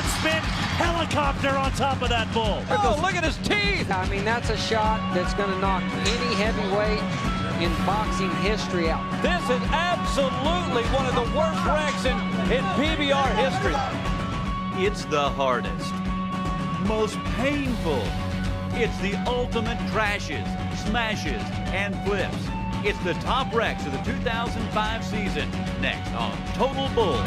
spin helicopter on top of that bull. Oh, look at his teeth. I mean, that's a shot that's going to knock any heavyweight in boxing history out. This is absolutely one of the worst wrecks in PBR history. It's the hardest, most painful. It's the ultimate crashes, smashes, and flips. It's the top wrecks of the 2005 season. Next on Total Bull.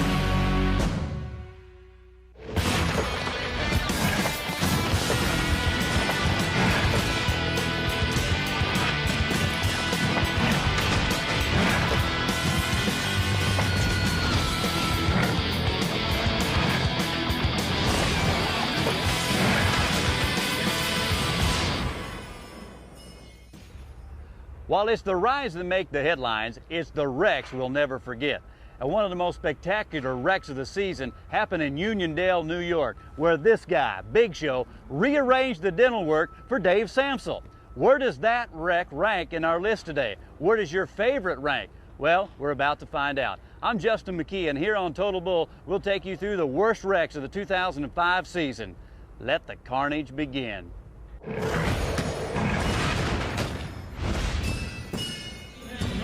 While it's the rides that make the headlines, it's the wrecks we'll never forget. And one of the most spectacular wrecks of the season happened in Uniondale, New York, where this guy, Big Show, rearranged the dental work for Dave Samsel. Where does that wreck rank in our list today? Where does your favorite rank? Well, we're about to find out. I'm Justin McKee, and here on Total Bull, we'll take you through the worst wrecks of the 2005 season. Let the carnage begin.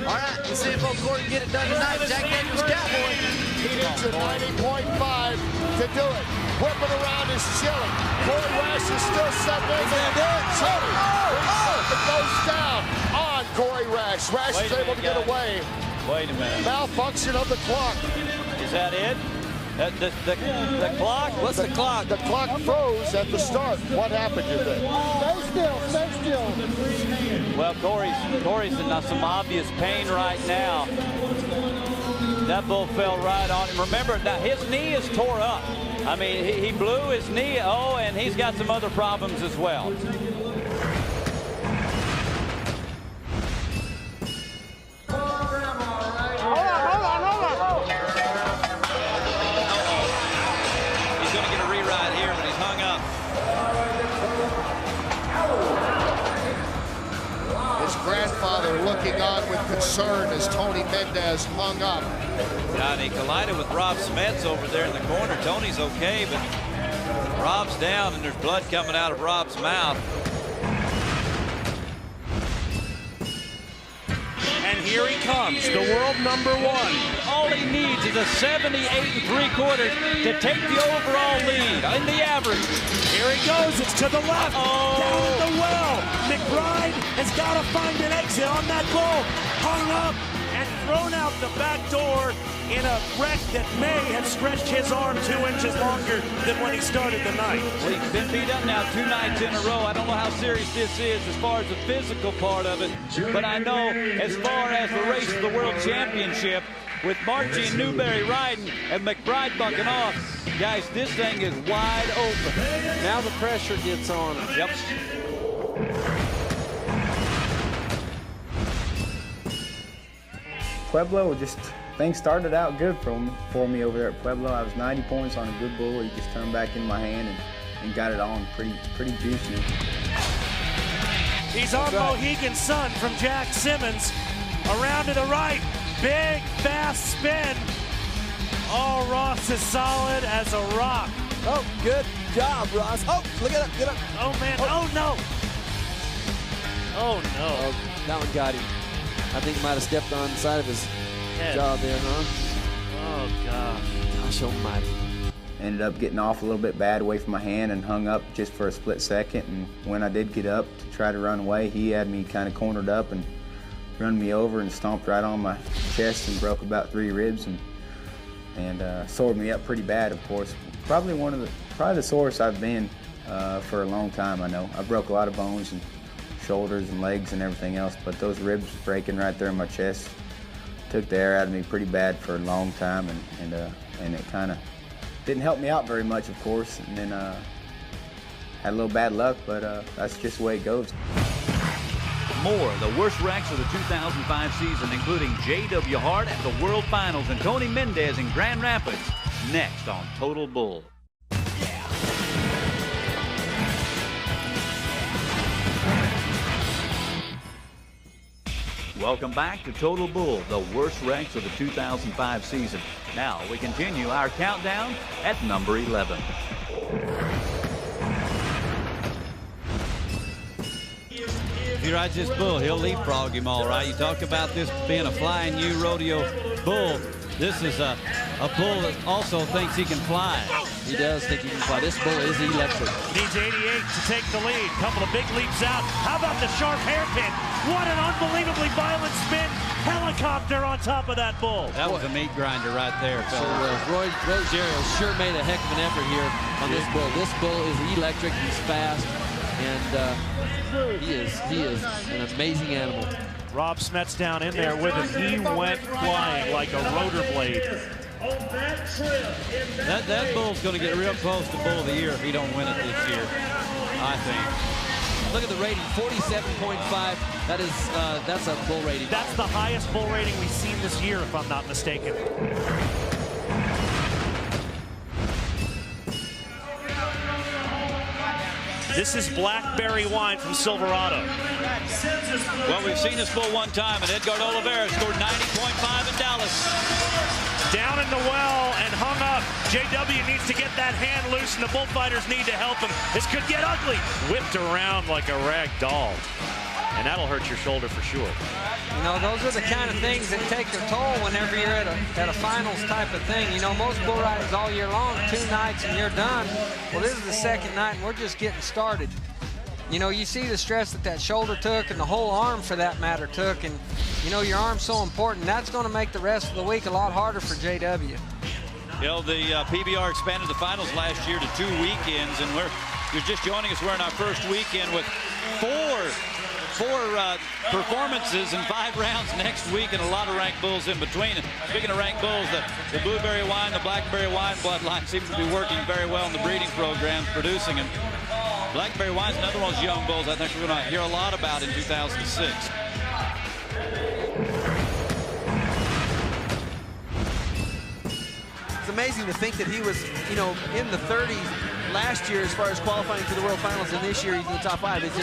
All right, let's see if old Corey can get it done tonight. Jack Daniels Cowboy. He needs a 90.5 to do it. Whipping around is chilling. Corey Rash is still setting in there. It goes down on Corey Rash. Rash is able to get away. Wait a minute. Malfunction of the clock. Is that it? The clock? What's the clock? The clock froze at the start. What happened, you think? Stay still. Well, Corey's in some obvious pain right now. That bull fell right on him. Remember, now his knee is tore up. I mean, he blew his knee. Oh, and he's got some other problems as well. Grandfather looking on with concern as Tony Mendez hung up. Yeah, and he collided with Rob Smets over there in the corner. Tony's okay, but Rob's down, and there's blood coming out of Rob's mouth. And here he comes, the world #1. All he needs is a 78 3/4 to take the overall lead in the average. Here he goes, it's to the left, down the well. McBride has got to find an exit on that bull. Hung up and thrown out the back door in a wreck that may have stretched his arm 2 inches longer than when he started the night. Well, he's been beat up now 2 nights in a row. I don't know how serious this is as far as the physical part of it, but I know as far as the race to the World Championship, with Marchie and Newberry riding and McBride bucking off, guys, this thing is wide open. Now the pressure gets on. Yep. Pueblo, things started out good for me over there at Pueblo. I was 90 points on a good bull. He just turned back in my hand and got it on pretty juicy. He's on Mohegan Sun from Jack Simmons. Around to the right. Big, fast spin. Oh, Ross is solid as a rock. Oh, good job, Ross. Oh, look at it, get up. Oh, man, oh no. Oh, no. Oh, that one got him. I think he might have stepped on the side of his jaw there, huh? Oh, gosh. Gosh almighty. Ended up getting off a little bit bad away from my hand and hung up just for a split second. And when I did get up to try to run away, he had me kind of cornered up and run me over and stomped right on my chest and broke about 3 ribs and sored me up pretty bad, of course. Probably the sorest I've been for a long time, I know. I broke a lot of bones and shoulders and legs and everything else, but those ribs breaking right there in my chest took the air out of me pretty bad for a long time, and it kind of didn't help me out very much, of course. And then had a little bad luck, but that's just the way it goes. More of the worst wrecks of the 2005 season, including J.W. Hart at the World Finals and Tony Mendez in Grand Rapids, next on Total Bull. Welcome back to Total Bull, the worst wrecks of the 2005 season. Now we continue our countdown at number 11. he rides this bull, he'll leapfrog him all right. You talk about this being a flying U rodeo bull. This is a bull that also thinks he can fly. He does think he can fly. This bull is electric. Needs 88 to take the lead. Couple of big leaps out. How about the sharp hairpin? What an unbelievably violent spin. Helicopter on top of that bull. That was a meat grinder right there, So fellas. Roy Rogerio sure made a heck of an effort here on this bull. This bull is electric. He's fast, and he is an amazing animal. Rob Smets down in there with him. He went flying like a rotor blade. That bull's going to get real close to Bull of the Year if he don't win it this year, I think. Look at the rating, 47.5. That's a bull rating. That's the highest bull rating we've seen this year, if I'm not mistaken. This is Blackberry Wine from Silverado. Well, we've seen this bull one time, and Edgar Oliveira scored 90.5 in Dallas. Down in the well and hung up. JW needs to get that hand loose, and the bullfighters need to help him. This could get ugly. Whipped around like a rag doll. And that'll hurt your shoulder for sure. You know, those are the kind of things that take their toll whenever you're at a finals type of thing. You know, most bull riders all year long, 2 nights and you're done. Well, this is the second night and we're just getting started. You know, you see the stress that shoulder took and the whole arm for that matter took. And, you know, your arm's so important. That's going to make the rest of the week a lot harder for JW. You know, the PBR expanded the finals last year to 2 weekends, and you're just joining us. We're in our first weekend with four performances in 5 rounds next week, and a lot of ranked bulls in between. And speaking of ranked bulls, the blueberry wine, the blackberry wine bloodline seems to be working very well in the breeding programs, producing them. Blackberry wine's another one of those young bulls I think we're going to hear a lot about in 2006. It's amazing to think that he was, you know, in the 30s last year as far as qualifying for the World Finals, and this year he's in the top 5. He's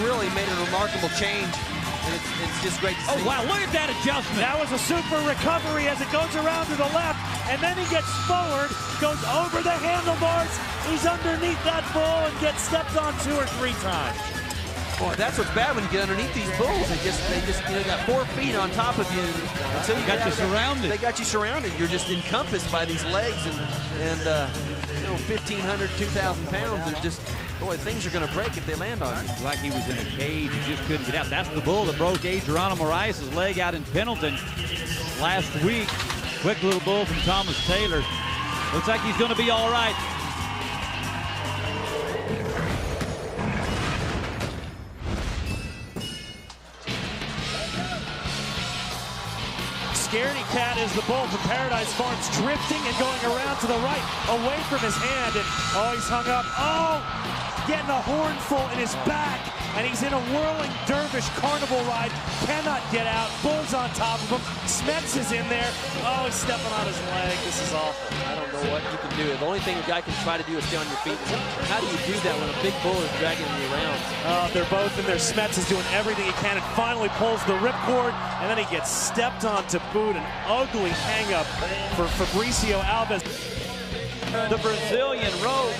really made a remarkable change, and it's just great to see. Oh, wow, look at that adjustment. That was a super recovery as it goes around to the left, and then he gets forward, goes over the handlebars. He's underneath that bull and gets stepped on 2 or 3 times. Boy, that's what's bad when you get underneath these bulls. They just you know, got 4 feet on top of you. Until you got you surrounded. They got you surrounded. You're just encompassed by these legs, and you know, 1,500, 2,000 pounds. They're just, boy, things are going to break if they land on you. Like he was in a cage, he just couldn't get out. That's the bull that broke Geronimo Rice's leg out in Pendleton last week. Quick little bull from Thomas Taylor. Looks like he's going to be all right. Scaredy Cat is the bull from Paradise Farms, drifting and going around to the right, away from his hand, and oh, he's hung up. Oh, getting a hornful in his back, and he's in a whirling dervish carnival ride, cannot get out. Bull's on top of him. Smets is in there. Oh, he's stepping on his leg. This is awful. I don't know what you can do. The only thing a guy can try to do is stay on your feet. How do you do that when a big bull is dragging you around? They're both in there. Smets is doing everything he can and finally pulls the ripcord, and then he gets stepped on to boot. An ugly hang-up for Fabricio Alves. The Brazilian rope,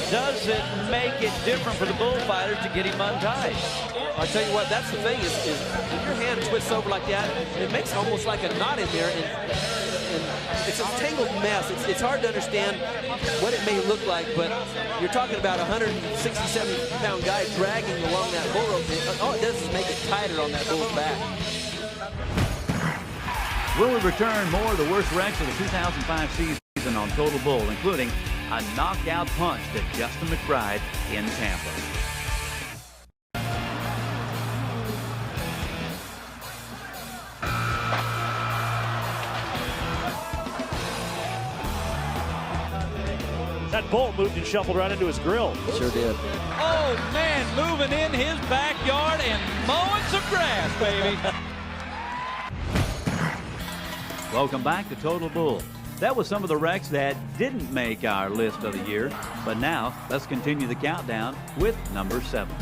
does it make it different for the bullfighters to get him untied? I'll tell you what, that's the thing is when your hand twists over like that, it makes almost like a knot in there, and it's a tangled mess. It's hard to understand what it may look like, but you're talking about a 160, 70-pound guy dragging along that bull rope. All it does is make it tighter on that bull's back. When we return, more of the worst wrecks of the 2005 season on Total Bull, including a knockout punch to Justin McBride in Tampa. That bull moved and shuffled right into his grill. Sure did. Oh, man, moving in his backyard and mowing some grass, baby. Welcome back to Total Bull. That was some of the wrecks that didn't make our list of the year, but now let's continue the countdown with number 7.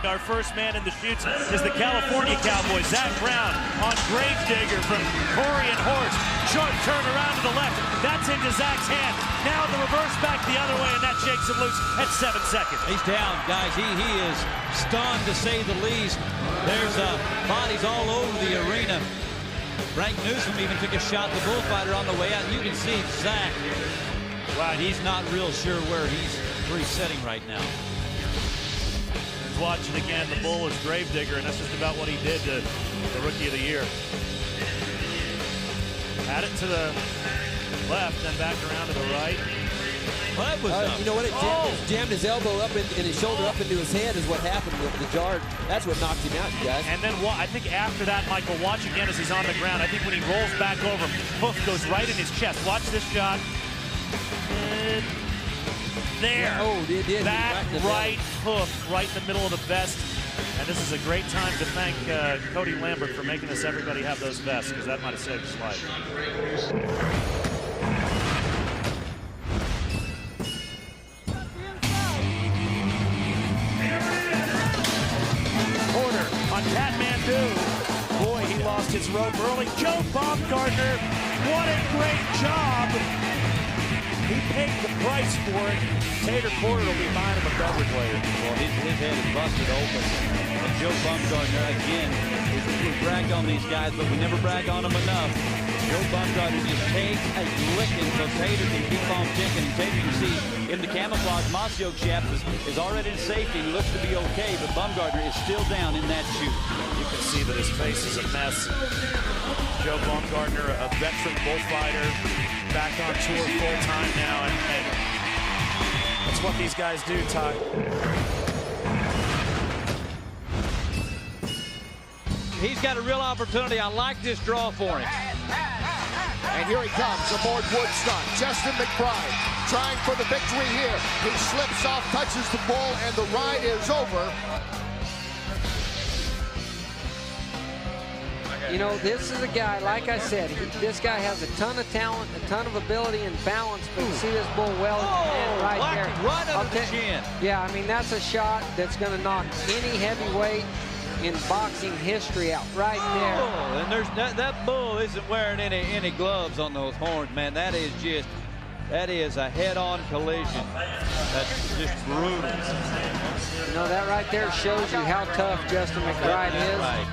Our first man in the chutes is the California Cowboy, Zach Brown on Gravedigger from Corey and Horst. Short turn around to the left. That's into Zach's hand. Now the reverse back the other way, and that shakes him loose at 7 seconds. He's down, guys. He is stunned, to say the least. There's bodies all over the arena. Frank Newsom even took a shot at the bullfighter on the way out. You can see Zach. Wow, he's not real sure where he's sitting right now. Watch it again. The bull is Gravedigger, and that's just about what he did to the Rookie of the Year. Had it to the left, then back around to the right. Well, that was you know what? It jammed his elbow up and his shoulder up into his head is what happened with the jar. That's what knocked him out, you guys. And then I think after that, Michael, watch again as he's on the ground. I think when he rolls back over, hoof goes right in his chest. Watch this shot. And there. Yeah, oh, it did. That right hoof right in the middle of the vest. And this is a great time to thank Cody Lambert for making us everybody have those vests, because that might have saved his life. Corner on Catnap. Boy, he lost his rope early. Joe Baumgartner, what a great job. He paid the price for it. Tater Porter will be buying him a beverage later. Well, his head is busted open. And Joe Baumgartner, again, we brag on these guys, but we never brag on them enough. Joe Baumgartner just takes a licking so Tater can keep on ticking. And Tater, you see, in the camouflage, Masio Shaps is already in safety. He looks to be okay, but Baumgartner is still down in that chute. You can see that his face is a mess. Joe Baumgartner, a veteran bullfighter, back on tour full-time now, and that's what these guys do, Todd. He's got a real opportunity. I like this draw for him. And here he comes aboard Woodstock. Justin McBride trying for the victory here. He slips off, touches the bull, and the ride is over. You know, this is a guy, like I said, this guy has a ton of talent, a ton of ability and balance, but you see this bull well and right there. Right under the chin. Yeah, I mean, that's a shot that's going to knock any heavyweight in boxing history out right there. Oh, and there's that bull isn't wearing any gloves on those horns, man. That is a head-on collision. That's just brutal. You know, that right there shows you how tough Justin McBride is. Right.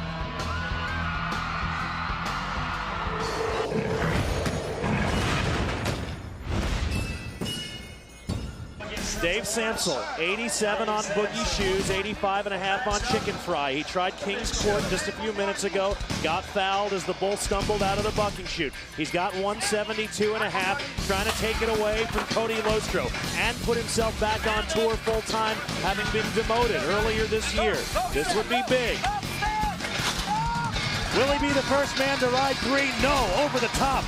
Dave Samsel, 87 on Boogie Shoes, 85.5 on Chicken Fry. He tried King's Court just a few minutes ago, got fouled as the bull stumbled out of the bucking chute. He's got 172.5, trying to take it away from Cody Lostro and put himself back on tour full-time, having been demoted earlier this year. This would be big. Will he be the first man to ride 3? No, over the top.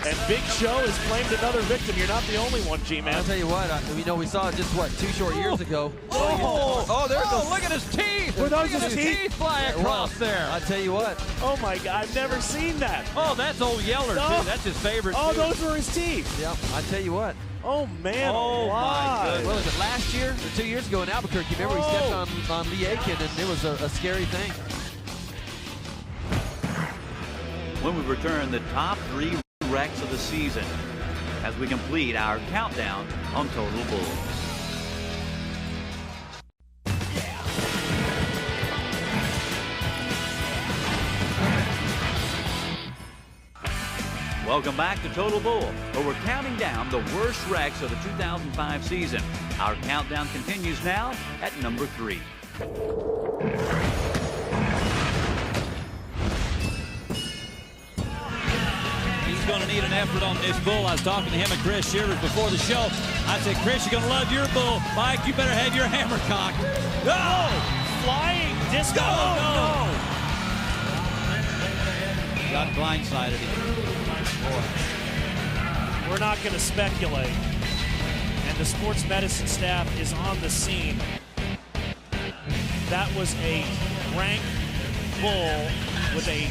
And Big Show has claimed another victim. You're not the only one, G-Man. I'll tell you what, you know, we saw it just, 2 short years ago. Look at his teeth. Were those Look at his teeth? fly across there. I'll tell you what. Oh, my God. I've never seen that. Oh, that's old Yeller, too. That's his favorite, Oh, too. those were his teeth. Yeah, I'll tell you what. Oh, man. Oh, my goodness. Well, was it last year or 2 years ago in Albuquerque? Remember, he stepped on Lee Aiken, and it was a scary thing. When we return, the top 3 wrecks of the season as we complete our countdown on Total Bull. Welcome back to Total Bull, where we're counting down the worst wrecks of the 2005 season. Our countdown continues now at number 3. Going to need an effort on this bull. I was talking to him and Chris Shivers before the show. I said, Chris, you're going to love your bull. Mike, you better have your hammer cocked. Oh! Flying disco. No! Got blindsided him. We're not going to speculate. And the sports medicine staff is on the scene. That was a rank bull with a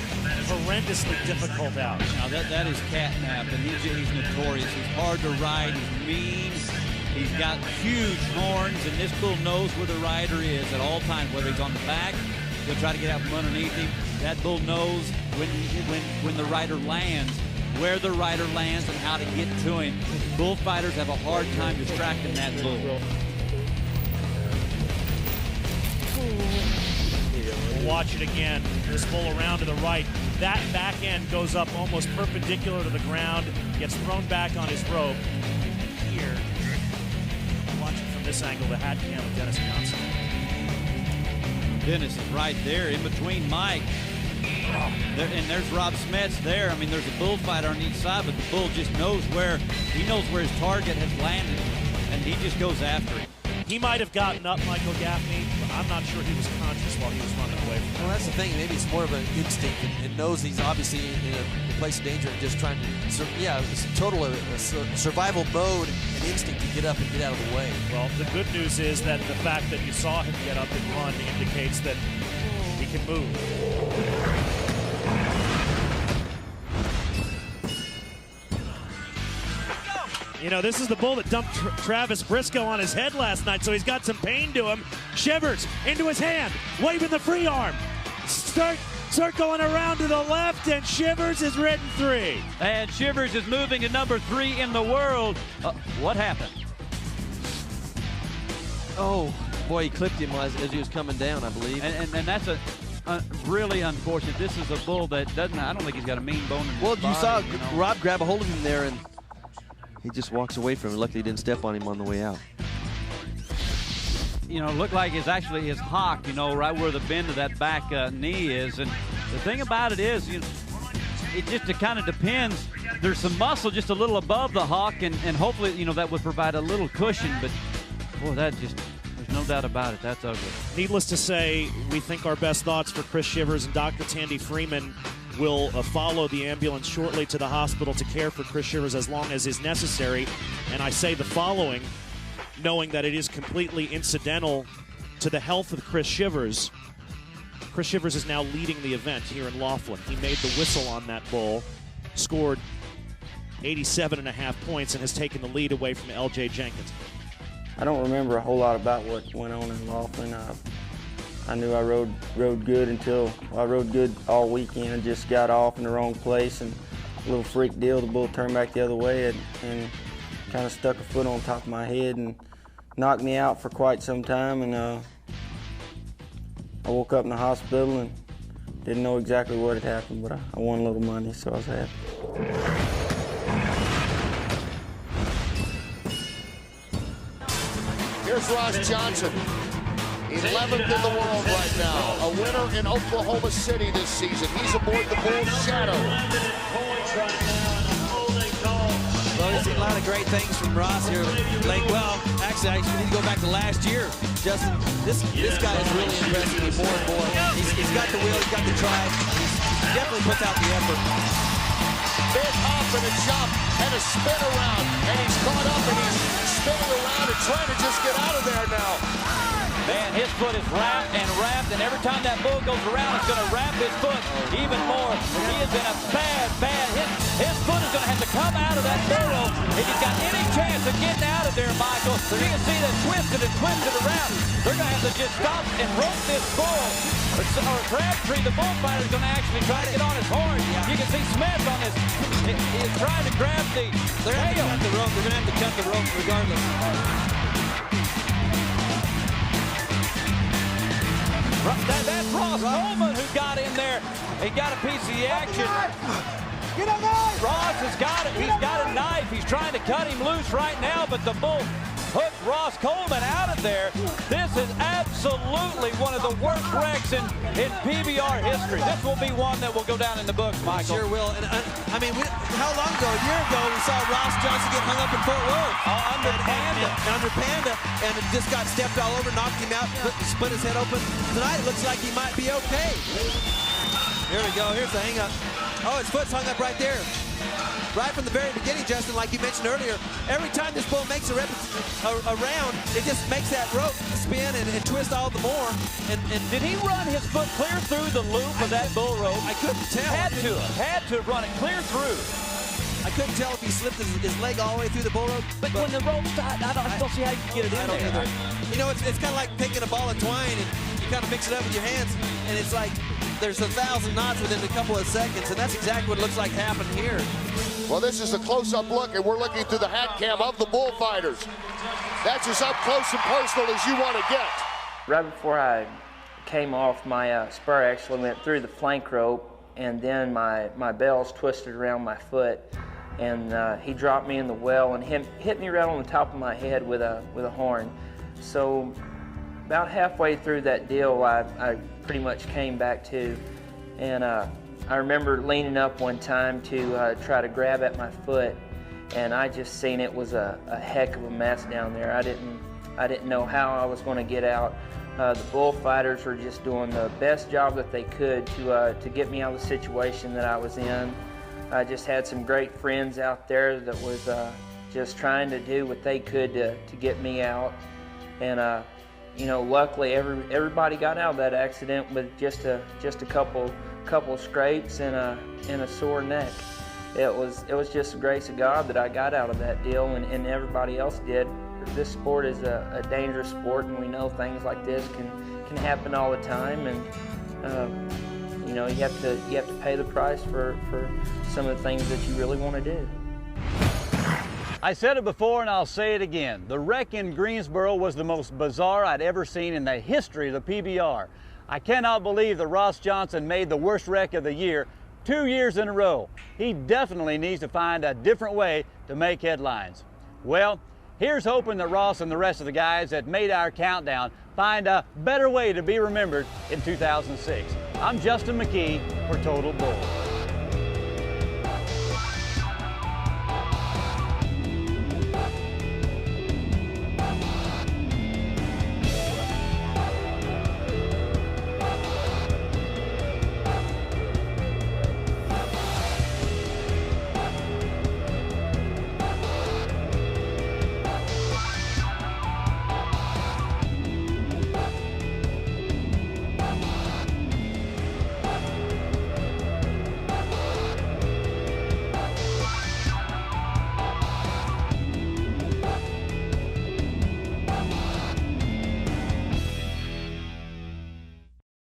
horrendously difficult out. Now that is Catnap, and he's notorious. He's hard to ride. He's mean. He's got huge horns, and this bull knows where the rider is at all times, whether he's on the back, he'll try to get out from underneath him. That bull knows when the rider lands, where the rider lands and how to get to him. Bullfighters have a hard time distracting that bull. Watch it again. This bull around to the right. That back end goes up almost perpendicular to the ground, gets thrown back on his rope. Here, watch it from this angle, the hat cam of Dennis Johnson. Dennis is right there in between Mike. And there's Rob Smets there. I mean, there's a bullfighter on each side, but the bull just knows where his target has landed, and he just goes after him. He might have gotten up Michael Gaffney, but I'm not sure he was conscious while he was running away from him. Well, that's the thing. Maybe it's more of an instinct and knows he's obviously in a place of danger and just trying to, it's total survival mode and instinct to get up and get out of the way. Well, the good news is that the fact that you saw him get up and run indicates that he can move. You know, this is the bull that dumped Travis Briscoe on his head last night, so he's got some pain to him. Shivers into his hand, waving the free arm. Start going around to the left, and Shivers is ridden 3. And Shivers is moving to number 3 in the world. What happened? Oh, boy, he clipped him as he was coming down, I believe. And that's really unfortunate. This is a bull that I don't think he's got a mean bone in his body. Well, you saw Rob grab a hold of him there, and he just walks away from him. Luckily, he didn't step on him on the way out. You know, looked like it's actually his hock, you know, right where the bend of that back knee is. And the thing about it is, it kind of depends. There's some muscle just a little above the hock, and hopefully, that would provide a little cushion. But, boy, there's no doubt about it. That's ugly. Needless to say, we think our best thoughts for Chris Shivers, and Dr. Tandy Freeman will follow the ambulance shortly to the hospital to care for Chris Shivers as long as is necessary. And I say the following, knowing that it is completely incidental to the health of Chris Shivers. Chris Shivers is now leading the event here in Laughlin. He made the whistle on that bull, scored 87.5 points, and has taken the lead away from L.J. Jenkins. I don't remember a whole lot about what went on in Laughlin. I knew I rode good until I rode good all weekend and just got off in the wrong place, and a little freak deal, the bull turned back the other way and kind of stuck a foot on top of my head and knocked me out for quite some time. And I woke up in the hospital and didn't know exactly what had happened, but I won a little money, so I was happy. Here's Ross Johnson, 11th in the world right now, a winner in Oklahoma City this season. He's aboard the Bull's Shadow. Well, we've seen a lot of great things from Ross here late. Well, actually, we need to go back to last year. Justin, this guy is really impressing me more and more. He's got the will, he's got the drive. He definitely puts out the effort. Big up and a jump and a spin around, and he's caught up and he's spinning around and trying to just get out of there now. Man, his foot is wrapped, and every time that bull goes around, it's going to wrap his foot even more. He is in a bad hit. His foot is going to have to come out of that burrow if he's got any chance of getting out of there, Michael. So you can see that twisted around. They're going to have to just stop and rope this bull. Or Crabtree, the bullfighter, is going to actually try to get on his horn. You can see Smith on his. He's trying to grab the tail. They're going to have to cut the rope. They're going to have to cut the rope regardless. That's Ross Coleman who got in there. He got a piece of the action. Get a knife! Ross has got it. He's got a knife. He's trying to cut him loose right now, but the bull hooked Ross Coleman out of there. This is absolutely one of the worst wrecks in PBR history. This will be one that will go down in the books, Michael. Sure will. And I mean, how long ago? A year ago, we saw Ross Johnson get hung up in Fort Worth. Under Panda. Under Panda, and it just got stepped all over, knocked him out, split his head open. Tonight, it looks like he might be okay. Here we go. Here's the hang up. Oh, his foot's hung up right there. Right from the very beginning, Justin, like you mentioned earlier, every time this bull makes a round, it just makes that rope spin and twist all the more. And did he run his foot clear through the loop of that bull rope? I couldn't tell. Had to have run it clear through. I couldn't tell if he slipped his leg all the way through the bull rope. But when the rope's tight, I don't see how you can get it in there. You know, it's kind of like taking a ball of twine and you kind of mix it up with your hands, and it's like there's 1,000 knots within a couple of seconds, and that's exactly what it looks like happened here. Well, this is a close-up look, and we're looking through the hat cam of the bullfighters. That's as up close and personal as you want to get. Right before I came off, my spur actually went through the flank rope, and then my bells twisted around my foot, and he dropped me in the well and hit me right on the top of my head with a horn. So about halfway through that deal, I pretty much came back to, and I remember leaning up one time to try to grab at my foot, and I just seen it was a heck of a mess down there. I didn't know how I was going to get out. The bullfighters were just doing the best job that they could to get me out of the situation that I was in. I just had some great friends out there that was just trying to do what they could to get me out, and you know, luckily everybody got out of that accident with just a couple scrapes and a sore neck. It was just the grace of God that I got out of that deal, and everybody else did. This sport is a dangerous sport, and we know things like this can happen all the time, and you know, you have to pay the price for some of the things that you really want to do. I said it before and I'll say it again. The wreck in Greensboro was the most bizarre I'd ever seen in the history of the PBR. I cannot believe that Ross Johnson made the worst wreck of the year 2 years in a row. He definitely needs to find a different way to make headlines. Well, here's hoping that Ross and the rest of the guys that made our countdown find a better way to be remembered in 2006. I'm Justin McKee for Total Bull.